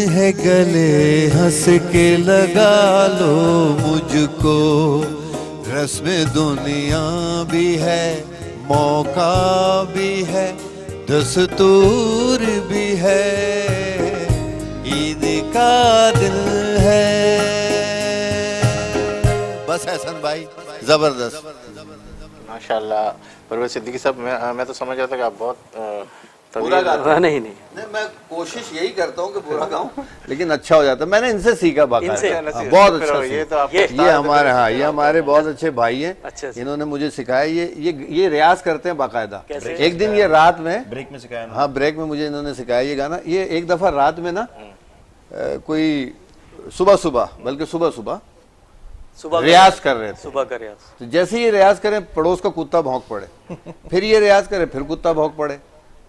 है गले हंस के लगा लो मुझको, रस्म दुनिया भी है, मौका भी है, दस्तूर भी है, ईद का दिल है। बस हसन भाई जबरदस्त। माशाल्लाह। परवेज सिद्दीकी साहब, मैं तो समझ रहा था कि आप बहुत पूरा गाता नहीं मैं कोशिश यही करता हूँ कि पूरा गाऊं, लेकिन अच्छा हो जाता है। मैंने इनसे सीखा इनसे? बहुत अच्छा ये तो आप ये हमारे, हाँ ये हमारे बहुत अच्छे भाई हैं। अच्छा। इन्होंने मुझे सिखाया। ये रियाज करते हैं बाकायदा। एक दिन ये रात में ब्रेक में सिखाया। हाँ ब्रेक में मुझे इन्होंने सिखाया ये गाना। ये एक दफा रात में ना कोई सुबह बल्कि सुबह रियाज कर रहे थे। सुबह का रियाज। तो जैसे ही रियाज करें पड़ोस का कुत्ता भौंक पड़े, फिर ये रियाज करे फिर कुत्ता भौंक पड़े।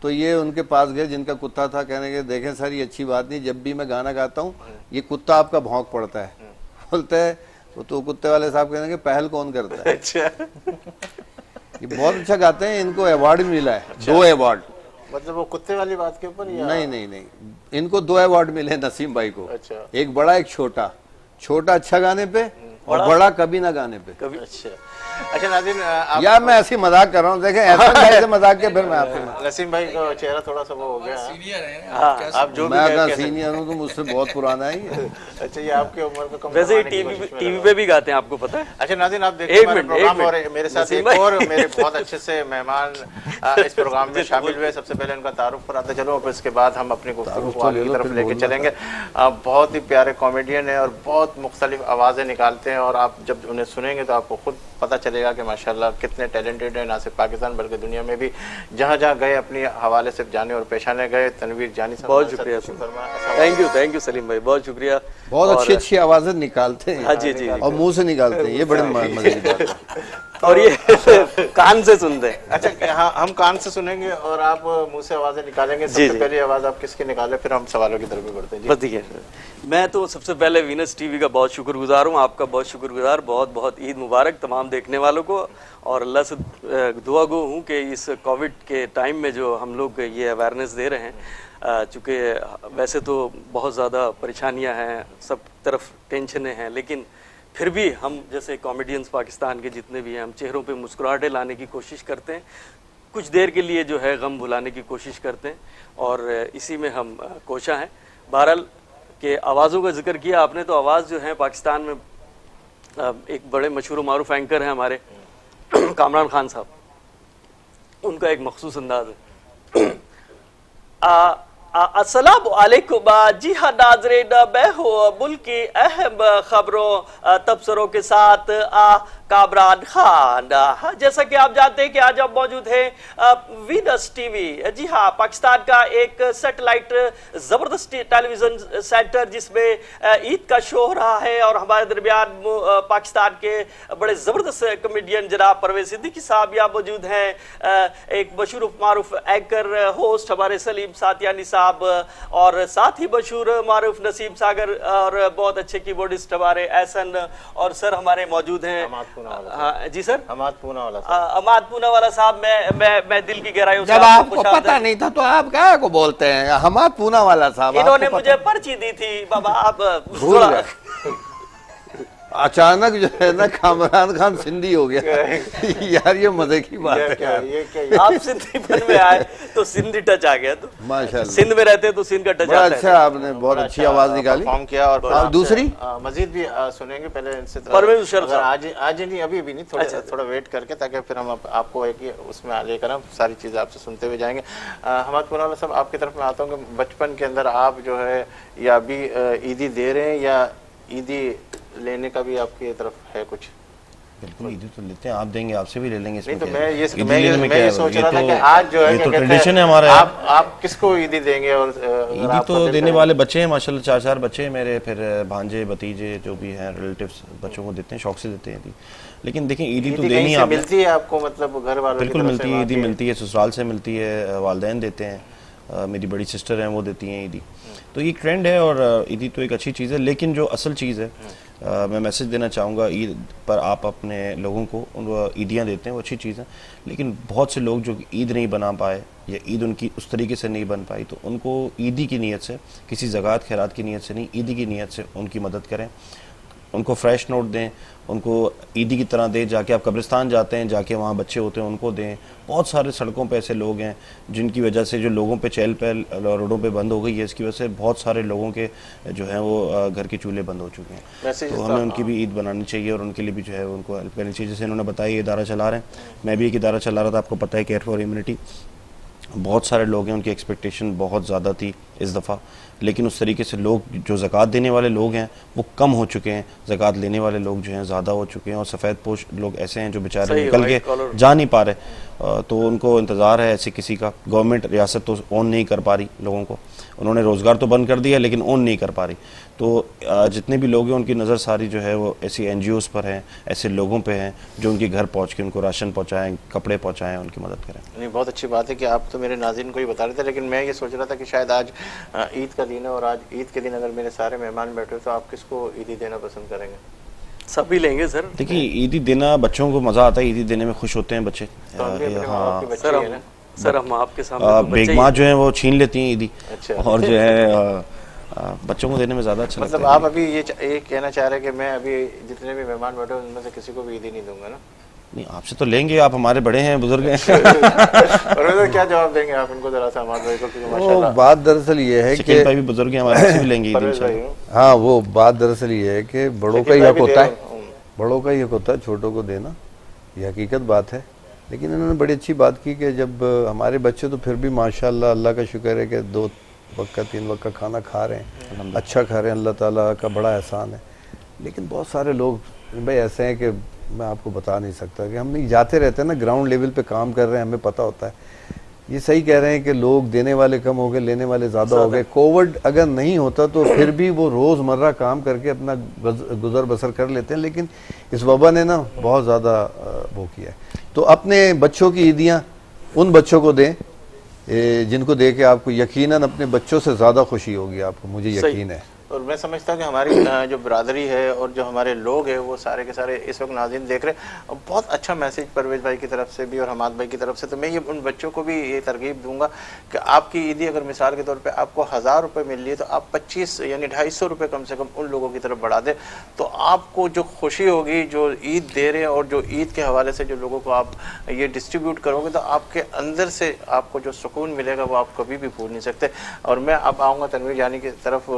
तो ये उनके पास गए जिनका कुत्ता था, कहने के देखें सर ये अच्छी बात नहीं, जब भी मैं गाना गाता हूँ ये कुत्ता आपका भौंक पड़ता है। बोलते है तो कुत्ते वाले साहब कहने के पहल कौन करता है। अच्छा। ये बहुत अच्छा गाते हैं, इनको अवार्ड भी मिला है। 2 अवार्ड। मतलब वो कुत्ते वाली बात के ऊपर या? नहीं, इनको 2 अवार्ड मिले नसीम भाई को। अच्छा। एक बड़ा एक छोटा। छोटा अच्छा गाने पे और बड़ा कभी ना गाने पे। कभी। अच्छा नाज़रीन, आप या मैं ऐसी मजाक कर रहा हूँ, देखें ऐसा भाई से मजाक के फिर मैं आपसे नसीम भाई का चेहरा थोड़ा सा वो हो गया। सीनियर है हाँ, आप जो भी मैं कह अगर सकते सीनियर हूँ तो मुझसे बहुत पुराना है ये। अच्छा, ये आपके उम्र में कम वैसे ही करवाने की कोशिश में टीवी लगा। पे भी गाते हैं, आपको पता है? अच्छा नाज़रीन, आप देखिए एक हमारे मिनट, प्रोग्राम एक और मिनट। मेरे साथ नसीम एक भाई। और मेरे बहुत अच्छे से मेहमान इस प्रोग्राम में शामिल हुए। सबसे पहले इनका तारुफ कराते चलो, और इसके बाद हम अपनी गुफ्तगू को आगे की तरफ लेके चलेंगे। बहुत ही प्यारे कॉमेडियन है और बहुत मुख्तलिफ आवाज़ें निकालते हैं, और आप जब उन्हें सुनेंगे तो आपको खुद पता चलेगा कि माशाल्लाह कितने टैलेंटेड है, ना सिर्फ पाकिस्तान बल्कि दुनिया में भी। जहाँ जहाँ गए अपनी हवाले से जाने और पेशाने गए। तनवीर जानी साहब, बहुत शुक्रिया। थैंक यू सलीम भाई, बहुत शुक्रिया। बहुत अच्छी आवाजें निकालते हैं। हाँ जी। और मुंह से निकालते हैं, ये बड़े मजे की बात है। और ये कान से सुनते हैं। अच्छा, हाँ हम कान से सुनेंगे और आप मुंह से आवाजें निकालेंगे। सबसे पहली आवाज आप किसकी निकाले, फिर हम सवालों की तरफ भी बढ़ते हैं। बस ठीक है। मैं तो सबसे पहले वीनस टीवी का बहुत शुक्रगुजार हूँ, आपका बहुत शुक्रगुजार। बहुत ईद मुबारक तमाम देखने वालों को, और अल्लाह से दुआ गो हूँ कि इस कोविड के टाइम में जो हम लोग ये अवेयरनेस दे रहे हैं, चूँकि वैसे तो बहुत ज़्यादा परेशानियाँ हैं, सब तरफ टेंशनें हैं, लेकिन फिर भी हम जैसे कॉमेडियंस पाकिस्तान के जितने भी हैं, हम चेहरों पे मुस्कुराहटें लाने की कोशिश करते हैं, कुछ देर के लिए जो है गम भुलाने की कोशिश करते हैं, और इसी में हम कोशा हैं। बहरहाल के आवाज़ों का जिक्र किया आपने, तो आवाज़ जो है पाकिस्तान में एक बड़े मशहूर मारूफ एंकर हैं हमारे कामरान खान साहब, उनका एक मखसूस अंदाज है। अस्सलाम वालेकुम। जी हाँ नाज़रीन, मैं हूँ मुल्क की अहम खबरों तबसरों के साथ कामरान खान। जैसा कि आप जानते हैं कि आज हम मौजूद हैं वीनस टीवी। जी हाँ, पाकिस्तान का एक सैटेलाइट ज़बरदस्त टेलीविज़न सेंटर जिसमें ईद का शो हो रहा है, और हमारे दरमियान पाकिस्तान के बड़े ज़बरदस्त कॉमेडियन जनाब परवेज सिद्दीकी साहब यहाँ मौजूद हैं। एक मशहूर मारूफ एंकर होस्ट हमारे सलीम सातियानी साहब, और साथ ही मशहूर मारूफ नसीम सागर, और बहुत अच्छे कीबोर्डिस्ट हमारे एहसन, और सर हमारे मौजूद हैं। हाँ जी सर, अमाद पूना वाला साहब। मैं दिल की गहराइयों से जब आपको पता नहीं था तो आप क्या को बोलते हैं हमाद पूना वाला साहब? इन्होंने मुझे पर्ची दी थी बाबा, आप भूल गए। अचानक जो है ना कामरान खान सिंधी हो गया। यार ये मजे की बात है। आप सिंधीपन में आए तो सिंधी टच आ गया, तो माशाल्लाह सिंध में रहते तो सिंध का टच आता है। अच्छा, आपने बहुत अच्छी आवाज निकाली, परफॉर्म किया। और दूसरी मजीद भी सुनेंगे। पहले इनसे आज नहीं, अभी नहीं, थोड़ा वेट करके, ताकि फिर हम आपको एक उसमें लेकर हम सारी चीज़ें आपसे सुनते हुए जाएंगे। हमाद पूना साहब, आपकी तरफ में आता हूँ कि बचपन के अंदर आप जो है या अभी ईदी दे रहे हैं या ईदी लेने का भी आपकी तरफ है कुछ? बिल्कुल, ईदी तो लेते हैं, आप देंगे आपसे भी ले लेंगे। नहीं तो मैं ये सोच रहा था कि आज जो है ये तो ट्रेडिशन है हमारा। आप किसको ईदी देंगे? और ईदी तो देने वाले बच्चे हैं माशाल्लाह, 4 बच्चे हैं मेरे, फिर भांजे भतीजे जो भी हैं रिलेटिव्स, बच्चों को देते हैं, शौक से देते हैं ईदी। लेकिन देखिए ईदी तो देनी है, मिलती है आपको, मतलब घर वालों? बिल्कुल मिलती है, ईदी मिलती है, ससुराल से मिलती है, वालिदैन देते हैं, मेरी बड़ी सिस्टर हैं वो देती हैं ईदी। तो ये ट्रेंड है, और ईदी तो एक अच्छी चीज़ है। लेकिन जो असल चीज़ है मैं मैसेज देना चाहूँगा, ईद पर आप अपने लोगों को ईदियाँ देते हैं, वो अच्छी चीज़ है, लेकिन बहुत से लोग जो ईद नहीं बना पाए या ईद उनकी उस तरीके से नहीं बन पाई, तो उनको ईदी की नीयत से, किसी ज़कात खैरात की नीयत से नहीं, ईदी की नीयत से उनकी मदद करें, उनको फ्रेश नोट दें, उनको ईदी की तरह दें। जाके आप कब्रिस्तान जाते हैं, जाके वहाँ बच्चे होते हैं उनको दें। बहुत सारे सड़कों पे ऐसे लोग हैं जिनकी वजह से, जो लोगों पे चहल पहल रोडों पे बंद हो गई है, इसकी वजह से बहुत सारे लोगों के जो है वो घर के चूल्हे बंद हो चुके हैं। तो हमें उनकी भी ईद बनानी चाहिए और उनके लिए भी जो है उनको हेल्प करनी चाहिए। जैसे इन्होंने बताया ये इदारा चला रहे हैं, मैं भी एक इदारा चला रहा था, आपको पता है, केयर फॉर इम्यूनिटी। बहुत सारे लोग हैं, उनकी एक्सपेक्टेशन बहुत ज़्यादा थी इस दफ़ा, लेकिन उस तरीके से लोग जो ज़कात देने वाले लोग हैं वो कम हो चुके हैं, ज़कात लेने वाले लोग जो हैं ज़्यादा हो चुके हैं, और सफ़ेद पोश लोग ऐसे हैं जो बेचारे निकल के जा नहीं पा रहे। तो उनको इंतज़ार है ऐसे किसी का। गवर्नमेंट, रियासत तो ओन नहीं कर पा रही लोगों को, उन्होंने रोज़गार तो बंद कर दिया लेकिन ओन नहीं कर पा रही। तो जितने भी लोग हैं उनकी नज़र सारी जो है वो ऐसी NGOs पर हैं, ऐसे लोगों पे हैं जो उनके घर पहुंच के उनको राशन पहुंचाएं, कपड़े पहुंचाएं, उनकी मदद करें। नहीं, बहुत अच्छी बात है कि आप तो मेरे नाज़रीन को ही बता रहे थे, लेकिन मैं ये सोच रहा था कि शायद आज ईद का दिन है और आज ईद के दिन अगर मेरे सारे मेहमान बैठे हो तो आप किसको ईदी देना पसंद करेंगे? सभी लेंगे सर। देखिए, ईदी देना बच्चों को मज़ा आता है, ईदी देने में खुश होते हैं बच्चे। तो हम भी अपने माँ बाप के बच्चे हैं ना। सर हम आपके सामने बेगमाँ जो है वो छीन लेती हैं ईदी, अच्छा। और जो है बच्चों को देने में ज़्यादा अच्छा लगता है। मतलब आप अभी ये कहना चाह रहे हैं कि मैं अभी जितने भी मेहमान बैठे हैं उनमें से किसी को भी ईदी नहीं दूंगा ना? नहीं, आपसे तो लेंगे, आप हमारे बड़े हैं, बुजुर्ग हैं। और क्या जवाब देंगे आप इनको जरा सा हमारे भाई को? क्योंकि माशाल्लाह बात दरअसल ये है कि भाई भी बुजुर्ग हैं हमारे, से भी लेंगे ईद इंशाल्लाह। हाँ, वो बात दरअसल ये है कि बड़ों का ही हक होता है, बड़ों का ही हक होता है छोटों को देना, ये हकीकत बात है। लेकिन इन्होंने बड़ी अच्छी बात की कि जब हमारे बच्चे तो फिर भी माशाल्लाह अल्लाह का शुक्र है कि 2 वक्त का 3 वक्त का खाना खा रहे हैं, अच्छा खा रहे हैं, अल्लाह ताला का बड़ा एहसान है। लेकिन बहुत सारे लोग भाई ऐसे हैं कि मैं आपको बता नहीं सकता, कि हम जाते रहते हैं ना, ग्राउंड लेवल पे काम कर रहे हैं, हमें पता होता है। ये सही कह रहे हैं कि लोग देने वाले कम हो गए, लेने वाले ज़्यादा हो गए। कोविड अगर नहीं होता तो फिर भी वो रोज़मर्रा काम करके अपना गुजर बसर कर लेते हैं, लेकिन इस वबा ने ना बहुत ज़्यादा वो किया है। तो अपने बच्चों की ईदियाँ उन बच्चों को दें जिनको दे के आपको यकीनन अपने बच्चों से ज़्यादा खुशी होगी आपको, मुझे यकीन है। और मैं समझता हूँ कि हमारी जो बरादरी है और जो हमारे लोग हैं वो सारे के सारे इस वक्त नाज़रीन देख रहे हैं। बहुत अच्छा मैसेज परवेज़ भाई की तरफ से भी और हमाद भाई की तरफ से। तो मैं ये उन बच्चों को भी ये तरगीब दूंगा कि आपकी ईदी अगर मिसाल के तौर पे आपको 1000 रुपये मिल रही है तो आप 25 यानी 250 रुपये कम से कम उन लोगों की तरफ बढ़ा दें, तो आपको जो खुशी होगी, जो ईद दे रहे हैं और जो ईद के हवाले से जो लोगों को आप ये डिस्ट्रीब्यूट करोगे, तो आपके अंदर से आपको जो सुकून मिलेगा वो आप कभी भी भूल नहीं सकते। और मैं अब आऊँगा तनवीर जानी की तरफ।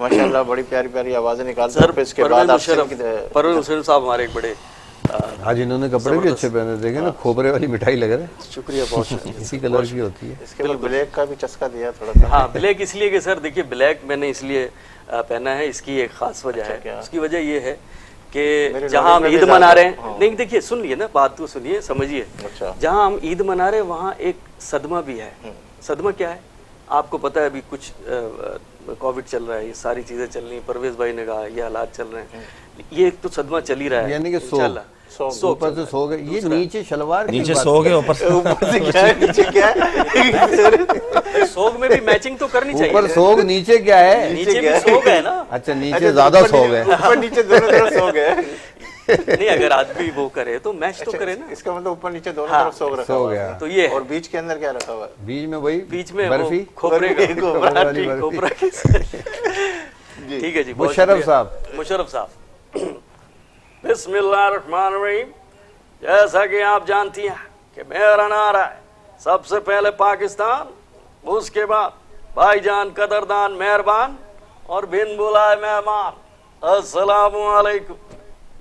माशाल्लाह बड़ी प्यारी प्यारी आवाज़ें निकालते हैं। इसके बाद परवेज़ मुशर्रफ साहब हमारे एक बड़े, आज इन्होंने कपड़े भी अच्छे पहने, देखे ना, खोबरे वाली मिठाई लग रहा है। शुक्रिया बहुत। इसी कलर की होती है। इसके बाद ब्लैक का भी चस्का दिया थोड़ा सा। हाँ, ब्लैक इसलिए कि सर देखिए, ब्लैक मैंने इसलिए पहना है, इसकी एक खास वजह है। उसकी वजह ये है कि जहाँ हम ईद मना रहे हैं, नहीं देखिए सुन लिए ना, बात तो सुनिए, समझिए। जहाँ हम ईद मना रहे हैं वहाँ एक सदमा भी है। सदमा क्या है आपको पता है? अभी कुछ कोविड चल रहा है, ये सारी चीजें चल रही हैं, परवेज भाई ने कहा ये हालात चल रहे हैं, ये एक तो सदमा चल ही रहा है। यानी कि ऊपर से सो गए, ये नीचे शलवार नीचे सो गए, ऊपर से क्या है? नीचे क्या है? सोग में भी मैचिंग तो करनी चाहिए। ऊपर सोग, नीचे क्या है? नीचे भी सो गए ना। अच्छा, नीचे ज्यादा सो गए, ऊपर नीचे दोनों तरफ सो गए। नहीं, अगर आदमी वो करे तो मैच तो करे ना। इसका मतलब ऊपर नीचे दोनों तरफ सोग रखा हुआ है। तो ये और बीच के अंदर क्या रखा हुआ है? बीच में वही, बीच में बर्फी, खोपरे का, खोपरा की। ठीक है जी, मुशर्रफ साहब। मुशर्रफ साहब, बिस्मिल्लाहिर्रहमानिर्रहीम। जैसा कि आप जानती हैं कि मेरा नारा है सबसे पहले पाकिस्तान, उसके बाद भाईजान, कदरदान, मेहरबान और बिन बुलाए मेहमान, अस्सलामु अलैकुम।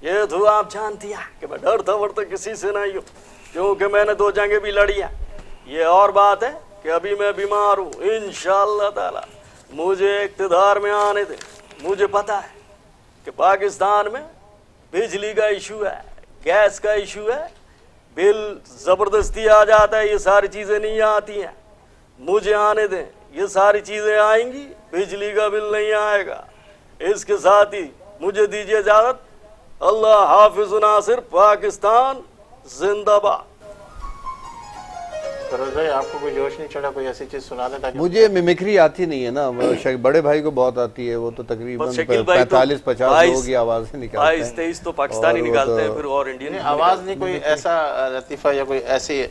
ये तो आप जानती हैं कि मैं डरता वरता किसी से नहीं हूँ, क्योंकि मैंने 2 जंगें भी लड़ी हैं। ये और बात है कि अभी मैं बीमार हूँ, इंशाअल्लाह ताला मुझे इक़्तिदार में आने दे। मुझे पता है कि पाकिस्तान में बिजली का इशू है, गैस का इशू है, बिल ज़बरदस्ती आ जाता है, ये सारी चीज़ें नहीं आती हैं। मुझे आने दें, ये सारी चीज़ें आएंगी, बिजली का बिल नहीं आएगा। इसके साथ ही मुझे दीजिए इजाज़त। अल्लाह हाफिज़ नासिर, पाकिस्तान जिंदाबाद। फिरोज भाई आपको कोई जोश नहीं चढ़ा, कोई ऐसी चीज सुना दे ताकि मुझे मिमिक्री आती नहीं है ना, बड़े भाई को बहुत आती है, वो तो तकरीबन शकील भाई तो 45-50 लोगों की आवाजें निकालते हैं। 22-23 तो पाकिस्तानी निकालते हैं, फिर और इंडियन आवाज नहीं कोई ऐसा लतीफा या कोई ऐसी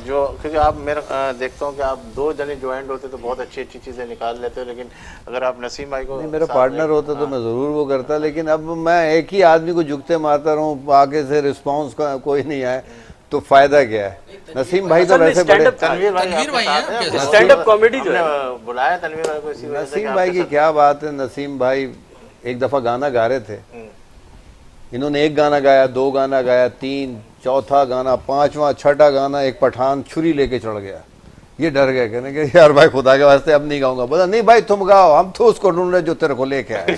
जो, क्योंकि आप मेरा देखता हूँ कि आप 2 जने ज्वाइंट होते तो बहुत अच्छी अच्छी चीजें निकाल लेते हो, लेकिन अगर आप नसीम भाई को मेरा पार्टनर होता तो मैं जरूर वो करता, लेकिन अब मैं एक ही आदमी को झुकते मारता रहूं, आगे से रिस्पांस का कोई नहीं आए तो फायदा क्या है। नसीम भाई तो वैसे बड़े, तनवीर भाई स्टैंड अप कॉमेडी जो है बुलाया तनवीर भाई को इसी वजह से कि नसीम भाई की क्या बात है। नसीम भाई एक दफा गाना गा रहे थे, इन्होंने एक गाना गाया, 2 गाना गाया, 3, चौथा गाना, 5वां 6ठा गाना एक पठान छुरी लेके चढ़ गया। ये डर गए, कहने के यार भाई खुदा के वास्ते अब नहीं गाऊंगा। बोला नहीं भाई तुम गाओ, हम तो उसको ढूंढ रहे जो तेरे को लेके आए।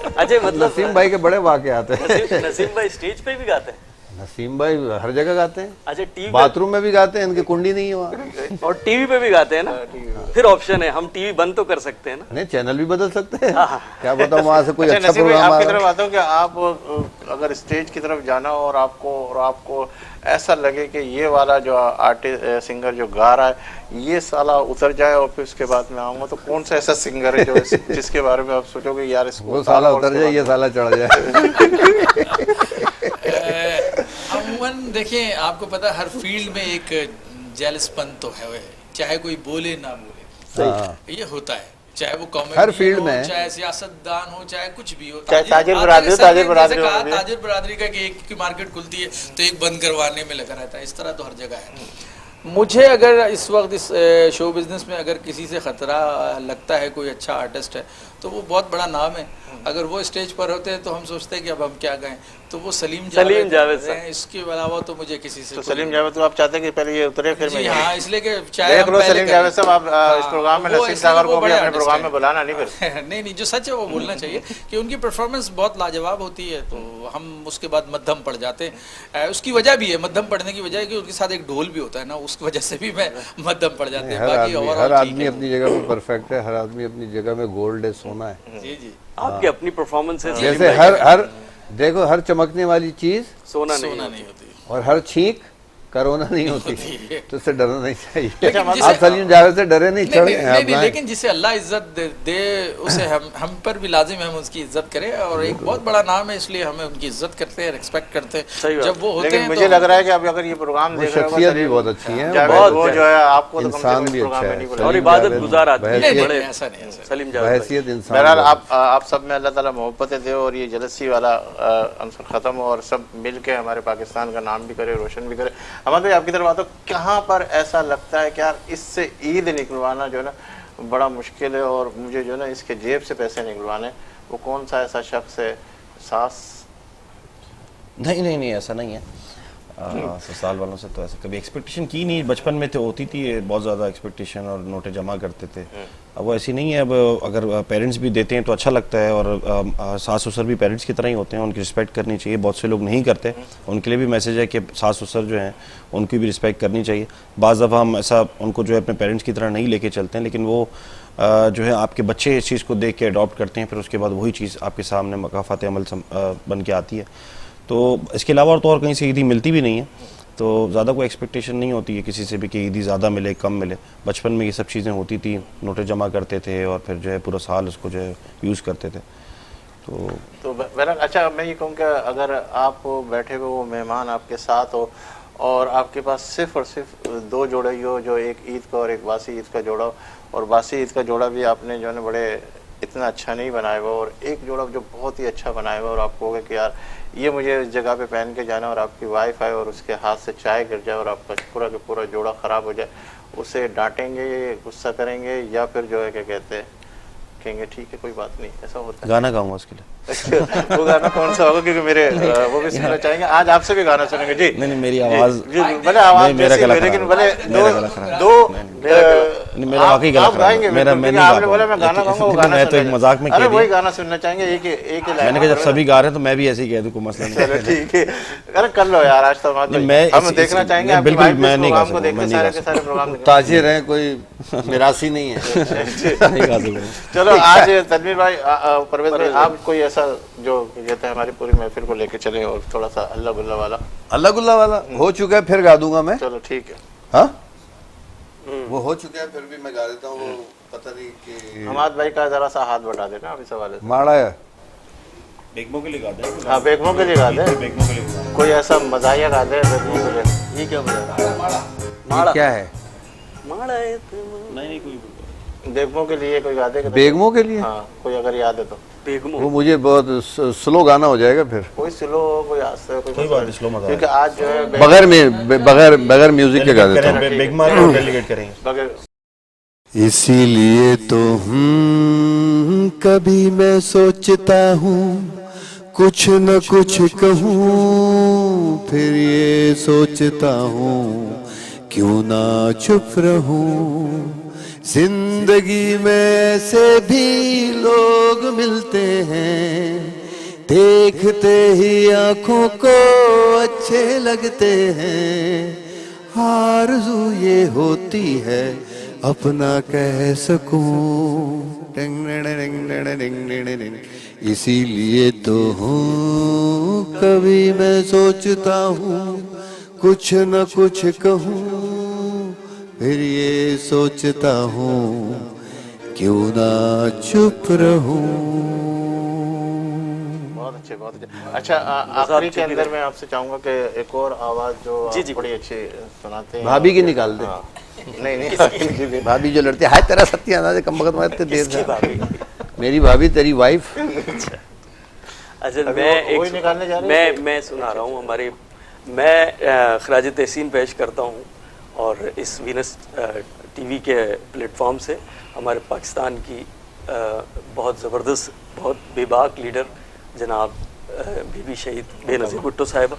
अच्छा मतलब नसीम भाई के बड़े वाक़े आते हैं। नसीम भाई स्टेज पे भी गाते हैं? नसीम भाई हर जगह गाते हैं। अच्छा टीवी बाथरूम में भी गाते हैं, इनकी कुंडी नहीं है वहाँ। और टीवी पे भी गाते हैं ना, फिर ऑप्शन है, हम टीवी बंद तो कर सकते हैं ना। नहीं चैनल भी बदल सकते हैं, क्या बताऊँ वहाँ से कोई अच्छा नसीम भाई प्रोग्राम आ आपकी रहा तरफ है। आता हूँ कि आप अगर स्टेज की तरफ जाना हो और आपको ऐसा लगे कि ये वाला जो आर्टिस्ट सिंगर जो गा रहा है ये साला उतर जाए और फिर उसके बाद में आऊंगा, तो कौन सा ऐसा सिंगर है जो जिसके बारे में आप सोचोगे यार इसको वो साला उतर जाए, ये साला चढ़ जाए। अमूमन देखिए आपको पता हर फील्ड में एक जेलसपन तो है, चाहे कोई बोले ना बोले, ये होता है, चाहे वो कॉमेडी हर फील्ड में, चाहे सियासतदान हो, चाहे कुछ भी हो, चाहे ताजिर बरादरी ताजिर बरादरी का कि एक की मार्केट खुलती है तो एक बंद करवाने में लगा रहता है, इस तरह तो हर जगह है। मुझे अगर इस वक्त इस शो बिजनेस में अगर किसी से ख़तरा लगता है, कोई अच्छा आर्टिस्ट है तो वो बहुत बड़ा नाम है, अगर वो स्टेज पर होते हैं तो हम सोचते हैं कि अब हम क्या गाएं, तो वो सलीम जावेद हैं। इसके अलावा तो मुझे किसी से तो सलीम जावेद तो आप चाहते हैं कि पहले ये उतरे फिर मैं हाँ, इसलिए कि चाहे देख लो सलीम जावेद साहब आप इस प्रोग्राम में नसीम सागर को भी अपने प्रोग्राम में बुलाना नहीं फिर नहीं जो सच है वो बोलना चाहिए कि उनकी परफॉर्मेंस बहुत लाजवाब होती है, तो हम उसके बाद मध्यम पड़ जाते हैं। उसकी वजह भी है, मध्यम पड़ने की वजह है कि उनके साथ एक ढोल भी होता है ना, उसकी वजह से भी मैं मध्यम पड़ जाते हैं। बाकी हर आदमी अपनी जगह पे परफेक्ट है, हर आदमी अपनी जगह में गोल्ड है, सोना है। जी जी आपकी अपनी परफॉर्मेंस है, जैसे हर देखो हर चमकने वाली चीज सोना नहीं होती और हर छींक कोरोना नहीं होती, तो इससे डरना नहीं चाहिए। जिसे- आप सलीम जावेद से डरे नहीं, चढ़ नहीं, लेकिन जिसे अल्लाह इज्जत दे उसे हम पर भी लाजिम है हम उसकी इज्जत करें, और एक बहुत बड़ा नाम है इसलिए हमें उनकी इज्जत करते हैं, रिस्पेक्ट करते हैं जब वो होते लेकिन हैं। मुझे लग रहा है कि अगर ये प्रोग्राम देख रहे हो शख्सियत भी बहुत अच्छी है, जावेद वो जो है आपको तो कम से इंसान कम इस भी प्रोग्राम अच्छा में है, नहीं और बुलाया। इबादत गुजार आदमी है, बहसियत- बड़े ऐसा नहीं ऐसा सलीम जावेद भाई। बहसियत इंसान बहरहाल बहुत- आप सब में अल्लाह ताला मोहब्बतें दे और ये जलसी वाला अंसर ख़त्म हो और सब मिल के हमारे पाकिस्तान का नाम भी करे, रोशन भी करे। अहमद भाई आपकी तरफ आता हूँ, कहाँ पर ऐसा लगता है कि यार इससे ईद निकलवाना जो है ना बड़ा मुश्किल है और मुझे जो है ना इसके जेब से पैसे निकलवाने, वो कौन सा ऐसा शख्स है? सास? नहीं ऐसा नहीं है। ससुराल वालों से तो ऐसा कभी एक्सपेक्टेशन की नहीं, बचपन में तो होती थी बहुत ज़्यादा एक्सपेक्टेशन और नोटें जमा करते थे। अब वो ऐसी नहीं है। अब अगर पेरेंट्स भी देते हैं तो अच्छा लगता है, और सास ससुर भी पेरेंट्स की तरह ही होते हैं, उनकी रिस्पेक्ट करनी चाहिए। बहुत से लोग नहीं करते, उनके लिए भी मैसेज है कि सास ससुर जो हैं उनकी भी रिस्पेक्ट करनी चाहिए। बाज़ दफ़ा हम ऐसा उनको जो है अपने पेरेंट्स की तरह नहीं लेके चलते हैं, लेकिन वो जो है आपके बच्चे इस चीज़ को देख के अडॉप्ट करते हैं, फिर उसके बाद वही चीज़ आपके सामने मकाफ़ात अमल बन के आती है। तो इसके अलावा और कहीं से ईदी मिलती भी नहीं है, तो ज़्यादा कोई एक्सपेक्टेशन नहीं होती है किसी से भी कि ईदी ज़्यादा मिले कम मिले। बचपन में ये सब चीज़ें होती थी, नोटें जमा करते थे और फिर जो है पूरा साल उसको जो है यूज़ करते थे। तो बहरहाल अच्छा, मैं ये कहूँ कि अगर आप बैठे हुए वो मेहमान आपके साथ हो और आपके पास सिर्फ और सिर्फ 2 जोड़े ही हो, जो एक ईद का और एक बासी ईद का जोड़ा हो, और बासी ईद का जोड़ा भी आपने जो है ना बड़े इतना अच्छा नहीं बनाया हुआ, और एक जोड़ा जो बहुत ही अच्छा बनाया हुआ, और आप कहोगे कि यार ये मुझे इस जगह पे पहन के जाना, और आपकी वाइफ आए और उसके हाथ से चाय गिर जाए और आपका पूरा का पूरा जोड़ा ख़राब हो जाए, उसे डांटेंगे, गुस्सा करेंगे, या फिर जो है क्या कहते हैं कहेंगे ठीक है कोई बात नहीं, ऐसा होता है? गाना गाऊंगा उसके लिए। वो गाना कौन सा होगा? क्योंकि मेरे वो भी सुनना चाहेंगे, आज आपसे भी गाना सुनेंगे जी। नहीं मेरी आवाज़, भले आवाज़ मेरा जैसी गला हो, लेकिन खराब भले है। मेरा गला खराब है। दो मेरा वाकई गला आप खराब है। गाएंगे, मेरा मैं नहीं आपने गा बोला मैं पाऊंगा। गाना गाऊंगा, वो लेकिन गाना मैं तो एक सुनेंगे। मजाक में अरे कह वही दिया। गाना सुनना चाहेंगे, एक ही लाइन। मैंने कहा जब सभी गा रहे हैं तो मैं भी ऐसे ही कह दूं, कोई मसला नहीं। चलो ठीक है, अरे कर लो यार, आज तो हम देखना चाहेंगे आपकी बिल्कुल वाइफ भी मैं इस नहीं गा प्रोग्राम को सकता, देखते मैं नहीं सारे गा के सकता। सारे प्रोग्राम देखते। ताजिर है, कोई मिरासी नहीं है। नहीं गा सकता। चलो आज तनवीर भाई, परवेज भाई, आप कोई ऐसा जो कहते हैं हमारी पूरी महफिल को लेके चले और थोड़ा सा अल्लाह गुल्ला वाला। अल्लाह गुल्ला वाला हो चुका है, फिर गा दूंगा मैं। चलो ठीक है। हाँ वो हो चुका है, फिर भी मैं गा देता हूँ। वो पता नहीं कि हमाद भाई का जरा सा हाथ बढ़ा देना अभी सवाल है। माड़ा है। बेगमों के लिए गा दें। हाँ बेगमों के लिए गा दे, बेगमों के लिए गा दें। कोई ऐसा मजाहिया गा दे बेगमों के लिए। ये क्या बजा ये क्या है? माड़ा है नहीं कोई बेगमों के लिए कोई गा दे। बेगमों के लिए? हाँ कोई अगर याद है तो। बेगमो वो मुझे बहुत स्लो गाना हो जाएगा फिर। कोई स्लो, कोई आस्ते, कोई बात नहीं, स्लो मजा क्योंकि आज जो है बगैर म्यूजिक के गा देता हूँ। बेगमा को डेलीगेट करेंगे। बगैर इसीलिए तो कभी मैं सोचता हूँ कुछ न कुछ कहूँ, फिर ये सोचता हूँ क्यों ना चुप रहूं। जिंदगी में ऐसे भी लोग मिलते हैं, देखते ही आंखों को अच्छे लगते हैं। आरज़ू ये होती है अपना कह सकूं। इसीलिए तो हूँ कभी मैं सोचता हूँ कुछ न कुछ कहूँ, फिर ये सोचता हूँ क्यों ना चुप रहूं। बहुत अच्छे, बहुत अच्छे। अच्छा आखिरी के अंदर मैं आपसे चाहूंगा कि एक और आवाज जो आप बड़ी अच्छी सुनाते हैं। भाभी की निकाल दे। हाँ। नहीं भाभी जो लड़ती है, हाय तेरा सत्यानाश कम वक्त में इतने देर से। मेरी भाभी तेरी वाइफ। अच्छा वही निकालने जा रहे हैं। मैं सुना रहा हूँ हमारे, मैं खराज तहसीन पेश करता हूँ और इस वीनस टीवी के प्लेटफॉर्म से हमारे पाकिस्तान की बहुत ज़बरदस्त, बहुत बेबाक लीडर जनाब बीबी शहीद बेनज़ीर भुट्टो साहिबा।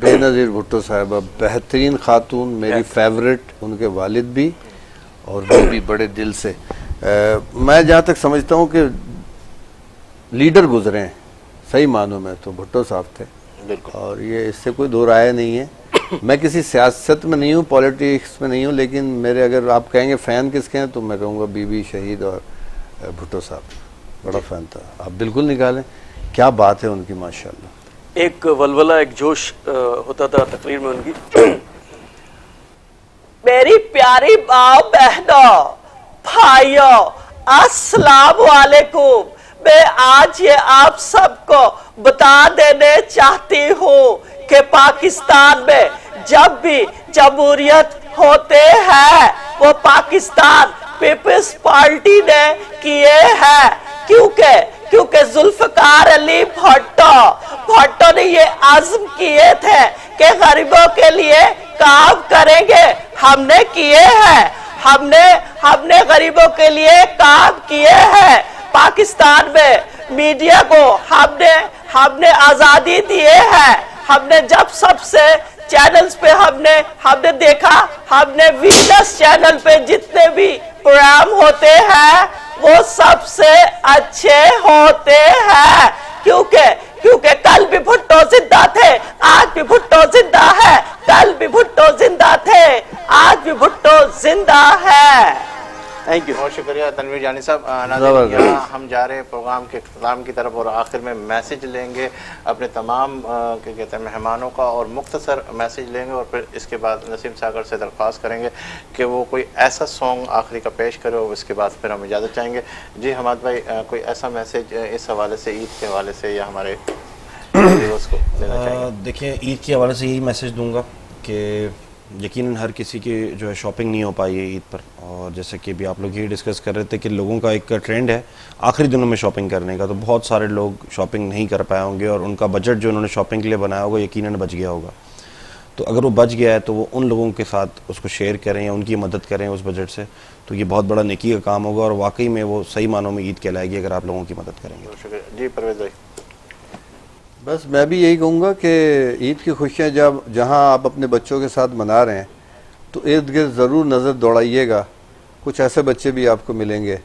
बेनज़ीर भुट्टो साहिबा बेहतरीन खातून, मेरी फेवरेट, उनके वालिद भी और वो भी बड़े दिल से। मैं जहाँ तक समझता हूँ कि लीडर गुजरे हैं सही मानों में तो भुट्टो साहब थे, और ये इससे कोई दो राय नहीं है। मैं किसी सियासत में नहीं हूँ, पॉलिटिक्स में नहीं हूँ, लेकिन मेरे अगर आप कहेंगे फ़ैन किसके हैं तो मैं कहूँगा बीबी शहीद और भुट्टो साहब, बड़ा फ़ैन था। आप बिल्कुल निकालें, क्या बात है उनकी माशाल्लाह। एक वलवला, एक जोश होता था तकरीर में उनकी। मेरी प्यारी माँ बहनों भाइयों अस्सलाम वालेकुम। मैं आज ये आप सबको बता देने चाहती हूँ कि पाकिस्तान में जब भी जमहूरियत होते हैं वो पाकिस्तान पीपल्स पार्टी ने किए हैं। क्योंकि जुल्फकार अली भुट्टो ने ये आज़म किए थे कि गरीबों के लिए काम करेंगे। हमने किए हैं, हमने गरीबों के लिए काम किए हैं। पाकिस्तान में मीडिया को हमने आज़ादी दिए है। हमने जब सबसे चैनल्स पे हमने देखा, हमने वीनस चैनल पे जितने भी प्रोग्राम होते हैं वो सबसे अच्छे होते हैं। क्योंकि कल भी भुट्टो जिंदा थे, आज भी भुट्टो जिंदा है। कल भी भुट्टो जिंदा थे, आज भी भुट्टो जिंदा है। थैंक यू, बहुत शुक्रिया तनवीर जानी साहब। नाज़रीन, यहाँ हम जा रहे हैं प्रोग्राम के इख्तिताम की तरफ और आखिर में मैसेज लेंगे अपने तमाम क्या कहते हैं मेहमानों का, और मुख्तसर मैसेज लेंगे और फिर इसके बाद नसीम सागर से दरख्वास्त करेंगे कि वो कोई ऐसा सॉन्ग आखिरी का पेश करे और उसके बाद फिर हम इजाज़त चाहेंगे। जी हमाद भाई, कोई ऐसा मैसेज इस हवाले से, ईद के हवाले से या हमारे व्यूअर्स को देना चाहेंगे? देखिए, ईद के हवाले से यही मैसेज दूंगा कि यकीनन हर किसी की जो है शॉपिंग नहीं हो पाई है ईद पर, और जैसे कि भी आप लोग ये डिस्कस कर रहे थे कि लोगों का एक ट्रेंड है आखिरी दिनों में शॉपिंग करने का, तो बहुत सारे लोग शॉपिंग नहीं कर पाए होंगे और उनका बजट जो उन्होंने शॉपिंग के लिए बनाया होगा यकीनन बच गया होगा। तो अगर वो बच गया है तो वो उन लोगों के साथ उसको शेयर करें या उनकी मदद करें उस बजट से, तो ये बहुत बड़ा नेकी का काम होगा और वाकई में वो सही मानों में ईद कहलाएगी अगर आप लोगों की मदद करेंगे। शुक्रिया जी। परवेज़ भाई? बस मैं भी यही कहूँगा कि ईद की खुशियाँ जहाँ आप अपने बच्चों के साथ मना रहे हैं तो इर्द गिर्द ज़रूर नज़र दौड़ाइएगा। कुछ ऐसे बच्चे भी आपको मिलेंगे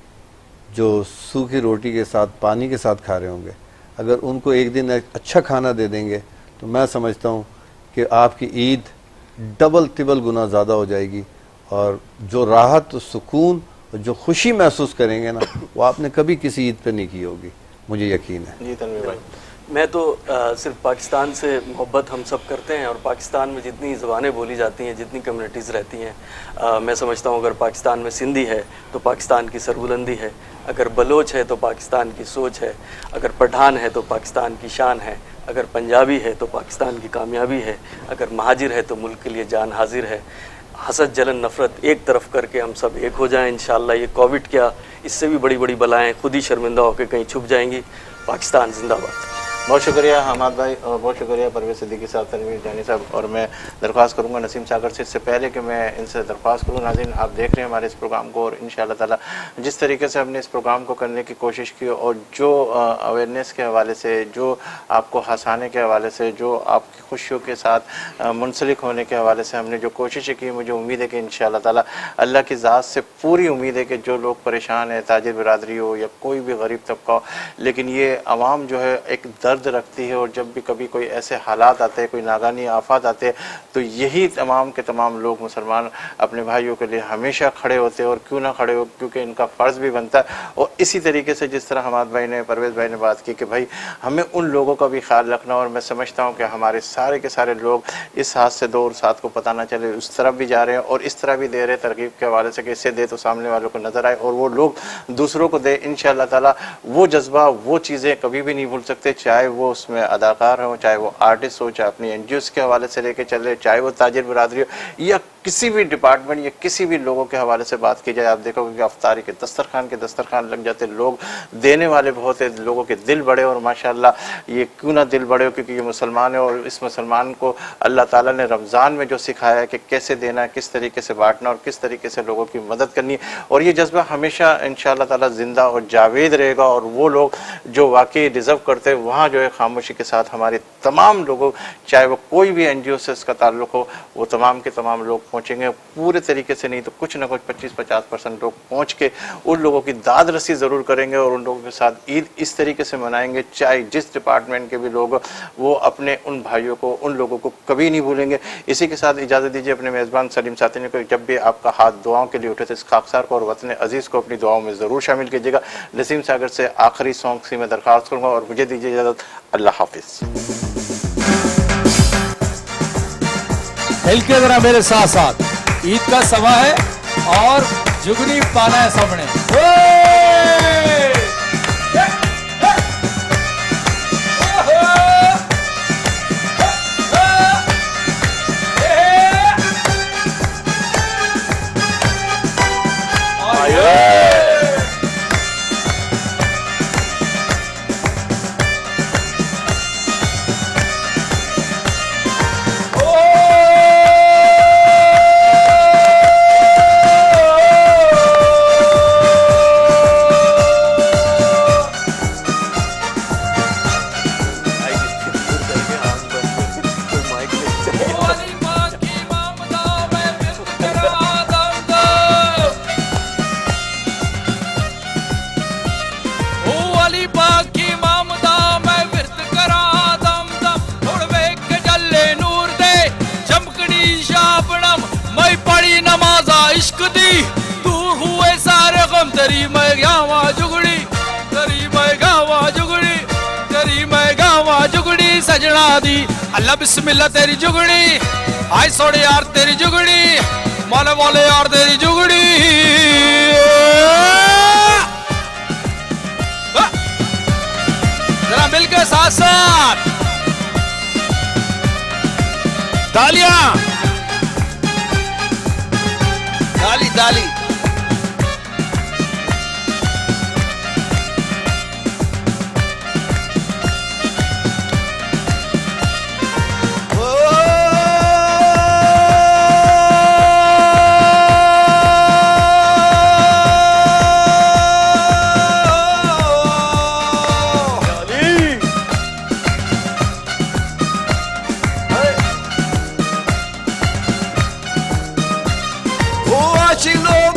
जो सूखी रोटी के साथ, पानी के साथ खा रहे होंगे। अगर उनको एक दिन अच्छा खाना दे देंगे तो मैं समझता हूँ कि आपकी ईद डबल तिबल गुना ज़्यादा हो जाएगी, और जो राहत, सुकून और जो खुशी महसूस करेंगे ना, वो आपने कभी किसी ईद पे नहीं की होगी, मुझे यकीन है। जी तनवीर भाई? मैं तो सिर्फ पाकिस्तान से मोहब्बत हम सब करते हैं, और पाकिस्तान में जितनी ज़बानें बोली जाती हैं, जितनी कम्युनिटीज़ रहती हैं, मैं समझता हूँ अगर पाकिस्तान में सिंधी है तो पाकिस्तान की सरबुलंदी है, अगर बलोच है तो पाकिस्तान की सोच है, अगर पठान है तो पाकिस्तान की शान है, अगर पंजाबी है तो पाकिस्तान की कामयाबी है, अगर महाजिर है तो मुल्क के लिए जान हाजिर है। हसद जलन नफ़रत एक तरफ करके हम सब एक हो जाएं इंशाअल्लाह। ये कोविड क्या, इससे भी बड़ी बड़ी बलाएं खुद ही शर्मिंदा होकर कहीं छुप जाएंगी। पाकिस्तान जिंदाबाद। बहुत शुक्रिया हमाद भाई, और बहुत शुक्रिया परवेज़ सिद्दीकी साहब, तनवीर जानी साहब। और मैं दरख्वास्त करूंगा नसीम सागर से, इससे पहले कि मैं इनसे दरख्वास्त करूँ, नाज़रीन आप देख रहे हैं हमारे इस प्रोग्राम को, और इंशाअल्लाह ताला जिस तरीके से हमने इस प्रोग्राम को करने की कोशिश की, और जो अवेयरनेस के हवाले से, जो आपको हंसाने के हवाले से, जो आपकी खुशियों के साथ मुंसलिक होने के हवाले से हमने जो कोशिशें की, मुझे उम्मीद है कि इंशाअल्लाह ताला अल्लाह की ज़ात से पूरी उम्मीद है कि जो लोग परेशान हैं, ताजिर बिरादरी हो या कोई भी गरीब तबका हो, लेकिन ये आवाम जो है एक दर्द रखती है, और जब भी कभी कोई ऐसे हालात आते हैं, कोई नागानी आफत आते हैं, तो यही तमाम के तमाम लोग मुसलमान अपने भाइयों के लिए हमेशा खड़े होते हैं, और क्यों ना खड़े हो, क्योंकि इनका फ़र्ज़ भी बनता है। और इसी तरीके से जिस तरह हमाद भाई ने, परवेज़ भाई ने बात की कि भाई हमें उन लोगों का भी ख्याल रखना, और मैं समझता हूँ कि हमारे सारे के सारे लोग इस हाथ से दो और साथ को पता ना चले, उस तरफ भी जा रहे हैं और इस तरह भी दे रहे हैं तरकीब के हवाले से कि इससे दे तो सामने वालों को नज़र आए और वो लोग दूसरों को दे। इंशाअल्लाह ताला वो जज्बा, वो चीज़ें कभी भी नहीं भूल सकते, चाहे वो उसमें अदाकार हो, चाहे वो आर्टिस्ट हो, चाहे अपनी NGOs के हवाले से लेके चल रहे, चाहे वो ताजिर बिरादरी हो, या किसी भी डिपार्टमेंट या किसी भी लोगों के हवाले से बात की जाए। आप देखोगे कि अफ्तारी के दस्तरखान लग जाते, लोग देने वाले बहुत है, लोगों के दिल बड़े, और माशाअल्लाह ये क्यों ना दिल बड़े हो, क्योंकि ये मुसलमान है, और इस मुसलमान को अल्लाह ताला ने रमज़ान में जो सिखाया है कि कैसे देना है, किस तरीके से बांटना और किस तरीके से लोगों की मदद करनी है, और ये जज्बा हमेशा इंशाअल्लाह ताला जिंदा और जावेद रहेगा। और वो लोग जो वाकई डिज़र्व करते हैं, वहाँ जो है खामोशी के साथ हमारे तमाम लोगों, चाहे वो कोई भी NGO से इसका ताल्लुक़ हो, वो तमाम के तमाम लोग पहुँचेंगे। पूरे तरीके से नहीं तो कुछ ना कुछ 25-50% लोग पहुँच के उन लोगों की दाद रसी ज़रूर करेंगे, और उन लोगों के साथ ईद इस तरीके से मनाएंगे, चाहे जिस डिपार्टमेंट के भी लोग, वो अपने उन भाइयों को, उन लोगों को कभी नहीं भूलेंगे। इसी के साथ इजाज़त दीजिए अपने मेज़बान सलीम साथी को, जब भी आपका हाथ दुआओं के लिए उठे तो इस खाकसार को और वतन अजीज़ को अपनी दुआओं में ज़रूर शामिल कीजिएगा। नसीम सागर से आखिरी सॉन्ग से मैं दरख्वास्त करूँगा, और मुझे दीजिए इजाज़त। अल्लाह हाफिज़। हिल के जरा मेरे साथ साथ, ईद का समा है और जुगनी पाना है सामने। तेरी मैं गावा जुगड़ी, तेरी मैं गावा जुगड़ी, तेरी मैं गावा जुगड़ी सजना दी। अल्लाह बिस्मिल्लाह तेरी जुगड़ी, आय सोड़े यार तेरी जुगड़ी, माले वाले यार तेरी जुगड़ी। जरा मिलकर साथ साथ तालियां, ताली ताली। Watching no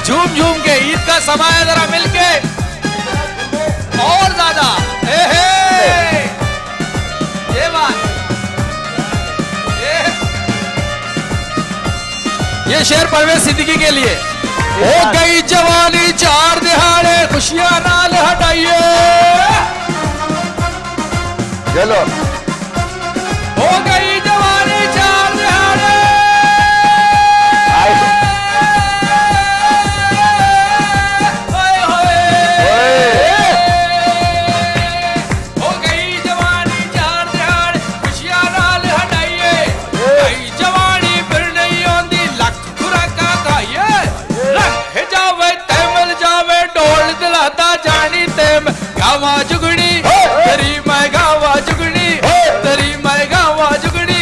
झूम झूम के ईद का समय है, जरा मिलके और ज्यादा। ये बात, ये शेर परवेज सिद्दीकी के लिए। हो गई जवानी चार दिहाड़े, खुशियां नाल हटाइए। चलो हो गई जवानी चार दिहाड़े, होए होए। हो गई जवानी चार दिहाड़े, खुशियां नाल हटाइए। गई जवानी फिर नहीं आंदी, लख खुराका खाइए। रह जावे ते मिल जावे, ढोल दिलाता जानी ते गावा जुगड़ी, तेरी मैं गावा जुगड़ी, तेरी मैं गावा जुगड़ी,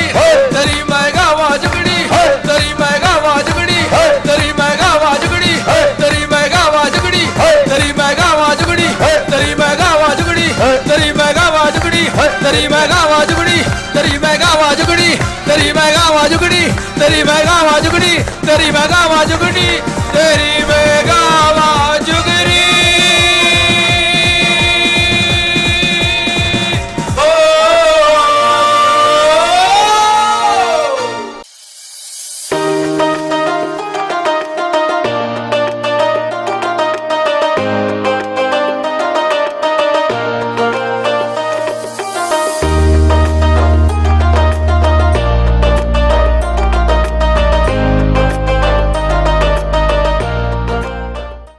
तेरी मैं गावा जुगड़ी, तेरी मैं गावा जुगड़ी, तेरी मैं गावा जुगड़ी, तेरी मैं गावा जुगड़ी, तेरी मैं गावा जुगड़ी, तेरी मैं गावा जुगड़ी, तेरी मैं गावा जुगड़ी, तेरी मैं गावा जुगड़ी, तेरी मैं गावा जुगड़ी, तेरी मैं गावा जुगड़ी, तेरी मैं गावा जुगड़ी, तेरी मैं गावा जुगड़ी, तेरी मैं गावा जुगड़ी।